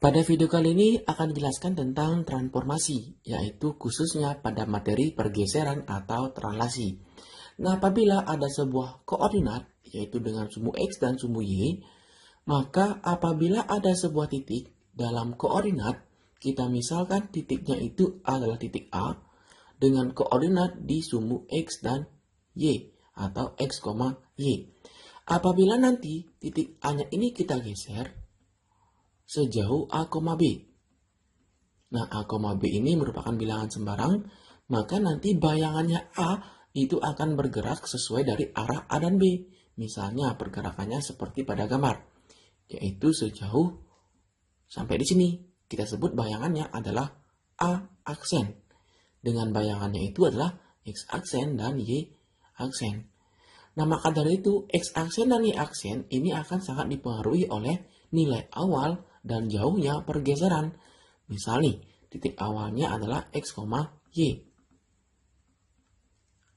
Pada video kali ini akan dijelaskan tentang transformasi, yaitu khususnya pada materi pergeseran atau translasi. Nah, apabila ada sebuah koordinat, yaitu dengan sumbu X dan sumbu Y, maka apabila ada sebuah titik dalam koordinat, kita misalkan titiknya itu adalah titik A, dengan koordinat di sumbu X dan Y, atau X, Y. Apabila nanti titik A-nya ini kita geser, sejauh A, B. Nah, A, B ini merupakan bilangan sembarang, maka nanti bayangannya A itu akan bergerak sesuai dari arah A dan B. Misalnya pergerakannya seperti pada gambar, yaitu sejauh sampai di sini. Kita sebut bayangannya adalah A aksen. Dengan bayangannya itu adalah X aksen dan Y aksen. Nah, maka dari itu X aksen dan Y aksen ini akan sangat dipengaruhi oleh nilai awal dan jauhnya pergeseran. Misal nih, titik awalnya adalah X, Y.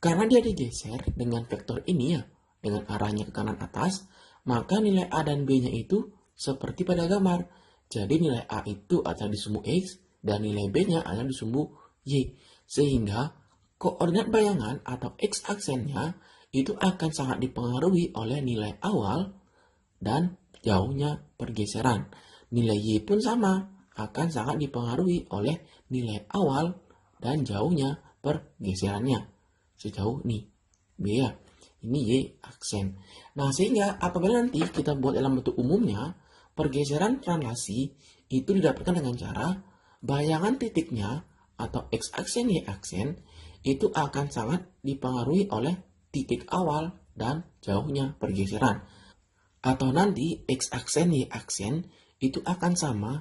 Karena dia digeser dengan vektor ini ya, dengan arahnya ke kanan atas, maka nilai A dan B-nya itu seperti pada gambar. Jadi nilai A itu ada di sumbu X dan nilai B-nya ada di sumbu Y. Sehingga koordinat bayangan atau X aksennya itu akan sangat dipengaruhi oleh nilai awal dan jauhnya pergeseran. Nilai Y pun sama, akan sangat dipengaruhi oleh nilai awal dan jauhnya pergeserannya. Sejauh nih, B ya, ini Y aksen. Nah, sehingga apabila nanti kita buat dalam bentuk umumnya, pergeseran translasi itu didapatkan dengan cara bayangan titiknya atau X aksen Y aksen itu akan sangat dipengaruhi oleh titik awal dan jauhnya pergeseran. Atau nanti X aksen Y aksen itu akan sama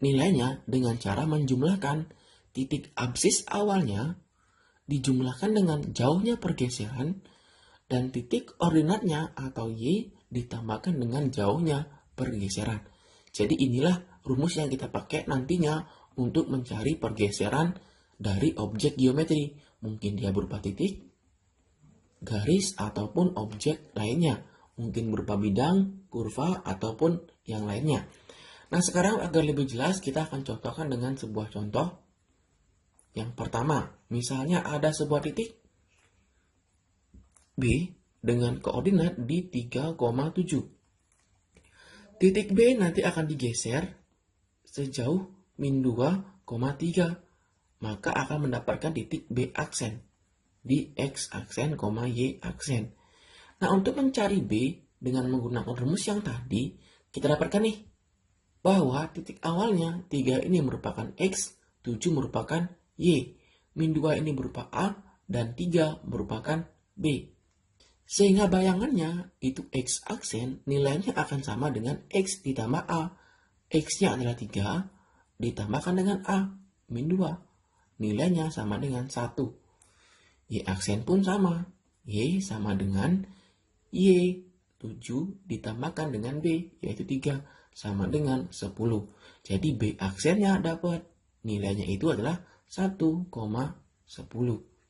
nilainya dengan cara menjumlahkan titik absis awalnya dijumlahkan dengan jauhnya pergeseran dan titik ordinatnya atau Y ditambahkan dengan jauhnya pergeseran. Jadi inilah rumus yang kita pakai nantinya untuk mencari pergeseran dari objek geometri. Mungkin dia berupa titik, garis, ataupun objek lainnya. Mungkin berupa bidang, kurva, ataupun yang lainnya. Nah, sekarang agar lebih jelas kita akan contohkan dengan sebuah contoh. Yang pertama, misalnya ada sebuah titik B dengan koordinat di 3,7. Titik B nanti akan digeser sejauh min 2,3. Maka akan mendapatkan titik B aksen di X aksen, Y aksen. Nah, untuk mencari B dengan menggunakan rumus yang tadi, kita dapatkan nih bahwa titik awalnya 3 ini merupakan X, 7 merupakan Y, min 2 ini berupa A, dan 3 merupakan B. Sehingga bayangannya itu X aksen nilainya akan sama dengan X ditambah A. X-nya adalah 3 ditambahkan dengan A, min 2. Nilainya sama dengan 1. Y aksen pun sama. Y sama dengan Y. 7 ditambahkan dengan B, yaitu 3, sama dengan 10. Jadi B aksennya dapat. Nilainya itu adalah 1,10.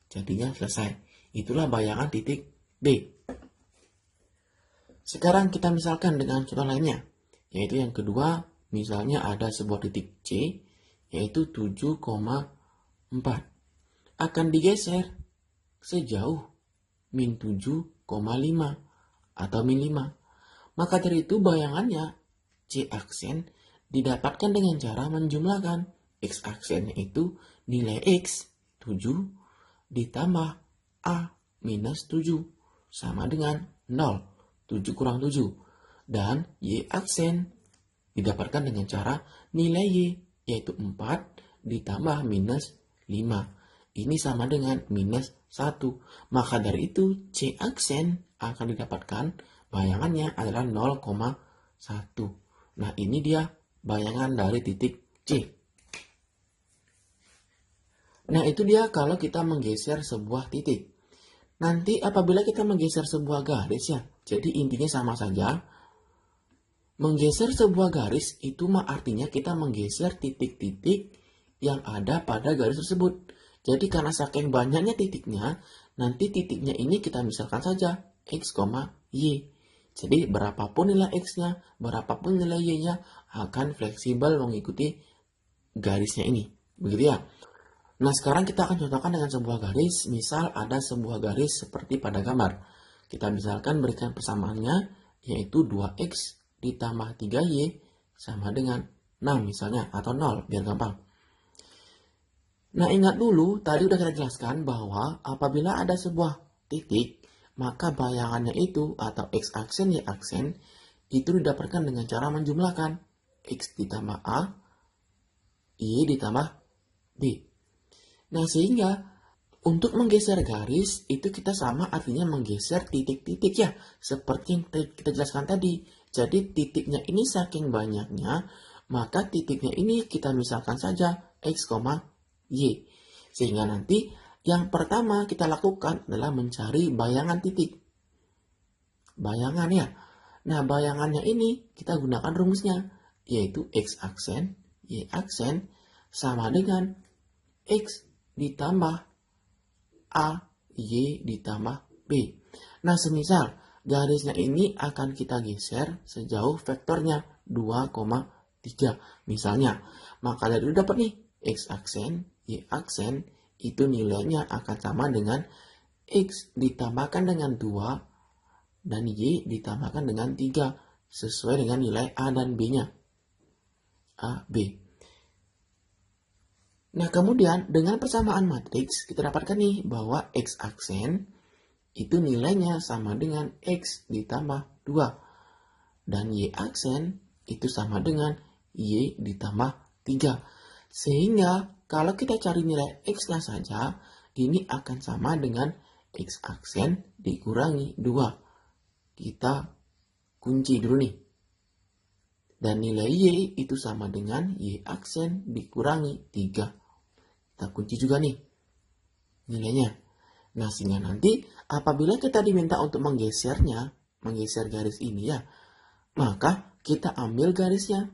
Jadinya selesai. Itulah bayangan titik B. Sekarang kita misalkan dengan contoh lainnya, yaitu yang kedua, misalnya ada sebuah titik C, yaitu 7,4. Akan digeser sejauh min 7,5 atau min 5. Maka dari itu bayangannya C aksen didapatkan dengan cara menjumlahkan X aksennya itu nilai X 7 ditambah A minus 7 sama dengan 0. 7 kurang 7. Dan Y aksen didapatkan dengan cara nilai Y yaitu 4 ditambah minus 5. Ini sama dengan minus 1. Maka dari itu C aksen akan didapatkan bayangannya adalah 0,1. Nah, ini dia bayangan dari titik C. Nah, itu dia kalau kita menggeser sebuah titik. Nanti apabila kita menggeser sebuah garis ya, jadi intinya sama saja. Menggeser sebuah garis itu artinya kita menggeser titik-titik yang ada pada garis tersebut. Jadi karena saking banyaknya titiknya, nanti titiknya ini kita misalkan saja X, Y. Jadi berapapun nilai X-nya, berapapun nilai Y-nya, akan fleksibel mengikuti garisnya ini. Begitu ya. Nah, sekarang kita akan contohkan dengan sebuah garis. Misal ada sebuah garis seperti pada gambar. Kita misalkan berikan persamaannya, yaitu 2x ditambah 3y sama dengan 6 misalnya, atau 0, biar gampang. Nah, ingat dulu, tadi udah kita jelaskan bahwa apabila ada sebuah titik, maka bayangannya itu, atau x-aksen, y-aksen, itu didapatkan dengan cara menjumlahkan x ditambah a, y ditambah b. Nah, sehingga untuk menggeser garis, itu kita sama artinya menggeser titik-titik ya, seperti yang kita jelaskan tadi. Jadi, titiknya ini saking banyaknya, maka titiknya ini kita misalkan saja x, y. Sehingga nanti yang pertama kita lakukan adalah mencari bayangan titik. Bayangan ya. Nah, bayangannya ini kita gunakan rumusnya, yaitu x-aksen, y-aksen sama dengan x ditambah a, y ditambah b. Nah, semisal garisnya ini akan kita geser sejauh vektornya 2,3 misalnya. Maka dari itu dapat nih x-aksen, y-aksen itu nilainya akan sama dengan x ditambahkan dengan 2 dan y ditambahkan dengan 3 sesuai dengan nilai a dan b-nya. A, b. Nah, kemudian dengan persamaan matriks kita dapatkan nih bahwa x-aksen itu nilainya sama dengan x ditambah 2 dan y-aksen itu sama dengan y ditambah 3. Sehingga kalau kita cari nilai x-nya saja, ini akan sama dengan x-aksen dikurangi 2. Kita kunci dulu nih. Dan nilai y itu sama dengan y-aksen dikurangi 3. Kita kunci juga nih nilainya. Nah, sehingga nanti apabila kita diminta untuk menggeser garis ini ya, maka kita ambil garisnya.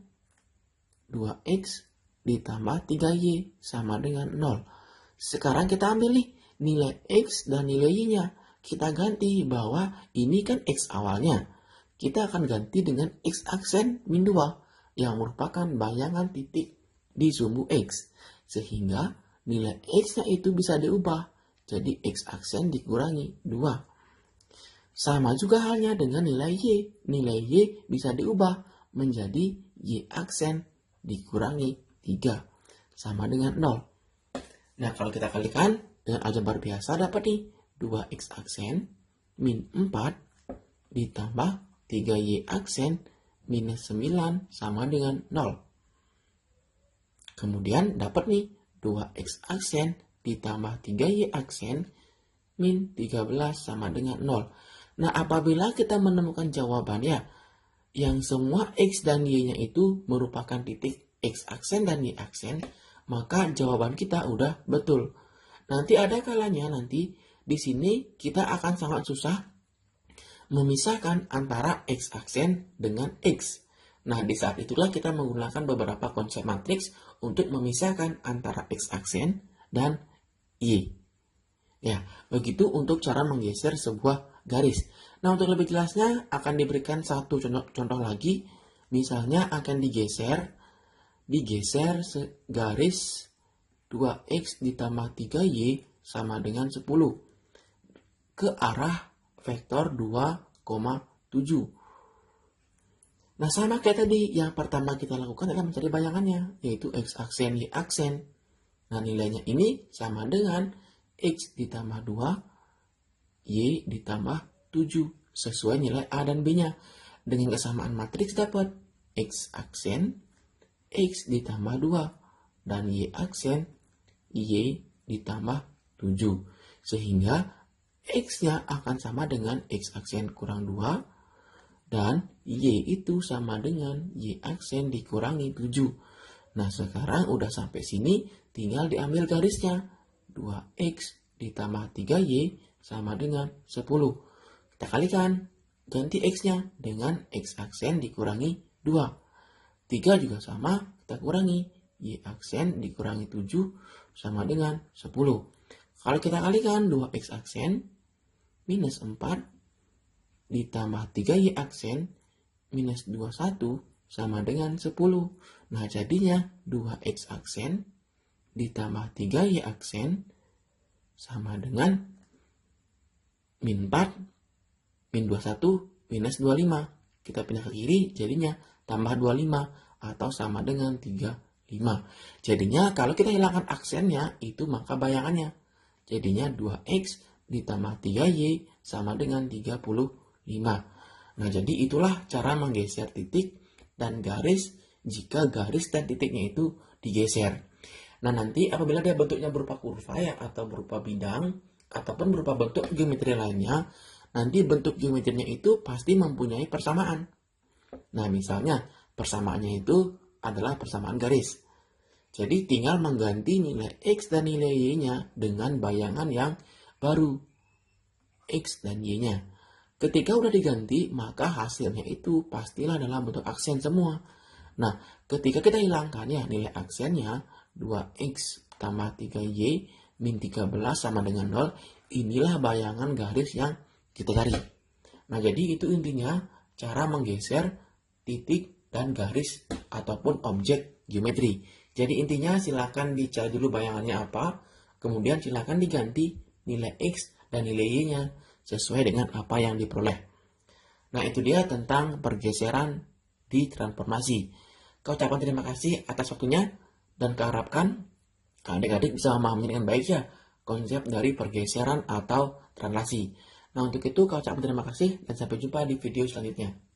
2x ditambah 3y sama dengan 0. Sekarang kita ambil nih nilai x dan nilai y-nya. Kita ganti bahwa ini kan x awalnya. Kita akan ganti dengan x-aksen min 2 yang merupakan bayangan titik di sumbu x. Sehingga nilai x-nya itu bisa diubah. Jadi x-aksen dikurangi 2. Sama juga halnya dengan nilai y. Nilai y bisa diubah menjadi y-aksen dikurangi 3 sama dengan 0. Nah, kalau kita kalikan dengan aljabar biasa dapat nih 2x aksen min 4 ditambah 3y aksen minus 9 sama dengan 0. Kemudian dapat nih 2x aksen ditambah 3y aksen min 13 sama dengan 0. Nah, apabila kita menemukan jawabannya yang semua x dan y-nya itu merupakan titik x aksen dan y aksen, maka jawaban kita udah betul. Nanti ada kalanya nanti di sini kita akan sangat susah memisahkan antara x aksen dengan x. Nah, di saat itulah kita menggunakan beberapa konsep matriks untuk memisahkan antara x aksen dan y. Ya, begitu untuk cara menggeser sebuah garis. Nah, untuk lebih jelasnya akan diberikan satu contoh lagi. Misalnya akan digeser garis 2x ditambah 3y sama dengan 10 ke arah vektor 2,7. Nah, sama kayak tadi, yang pertama kita lakukan adalah mencari bayangannya, yaitu x aksen, y aksen. Nah, nilainya ini sama dengan x ditambah 2, y ditambah 7, sesuai nilai a dan b-nya. Dengan kesamaan matriks dapat x aksen, x ditambah 2, dan y aksen, y ditambah 7. Sehingga x-nya akan sama dengan x aksen kurang 2, dan y itu sama dengan y aksen dikurangi 7. Nah, sekarang udah sampai sini, tinggal diambil garisnya. 2x ditambah 3y sama dengan 10. Kita kalikan, ganti x-nya dengan x aksen dikurangi 2. 3 juga sama, kita kurangi. Y aksen dikurangi 7 sama dengan 10. Kalau kita kalikan 2x aksen minus 4 ditambah 3y aksen minus 21 sama dengan 10. Nah, jadinya 2X aksen ditambah 3Y aksen sama dengan min 4, min 21, minus 25. Kita pindah ke kiri, jadinya tambah 25 atau sama dengan 35. Jadinya kalau kita hilangkan aksennya, itu maka bayangannya. Jadinya 2X ditambah 3Y sama dengan 35. Nah, jadi itulah cara menggeser titik dan garis jika garis dan titiknya itu digeser. Nah, nanti apabila dia bentuknya berupa kurva ya, atau berupa bidang, ataupun berupa bentuk geometri lainnya, nanti bentuk geometrinya itu pasti mempunyai persamaan. Nah, misalnya persamaannya itu adalah persamaan garis. Jadi tinggal mengganti nilai X dan nilai Y-nya dengan bayangan yang baru, X dan Y-nya. Ketika udah diganti, maka hasilnya itu pastilah dalam bentuk aksen semua. Nah, ketika kita hilangkan ya nilai aksennya, 2X tambah 3Y min 13 sama dengan 0, inilah bayangan garis yang kita cari. Nah, jadi itu intinya cara menggeser titik dan garis ataupun objek geometri. Jadi intinya silakan dicari dulu bayangannya apa, kemudian silakan diganti nilai X dan nilai Y-nya sesuai dengan apa yang diperoleh. Nah, itu dia tentang pergeseran di transformasi. Kau ucapkan terima kasih atas waktunya dan keharapkan adik-adik bisa memahami dengan baik ya konsep dari pergeseran atau translasi. Nah, untuk itu kau ucapkan terima kasih dan sampai jumpa di video selanjutnya.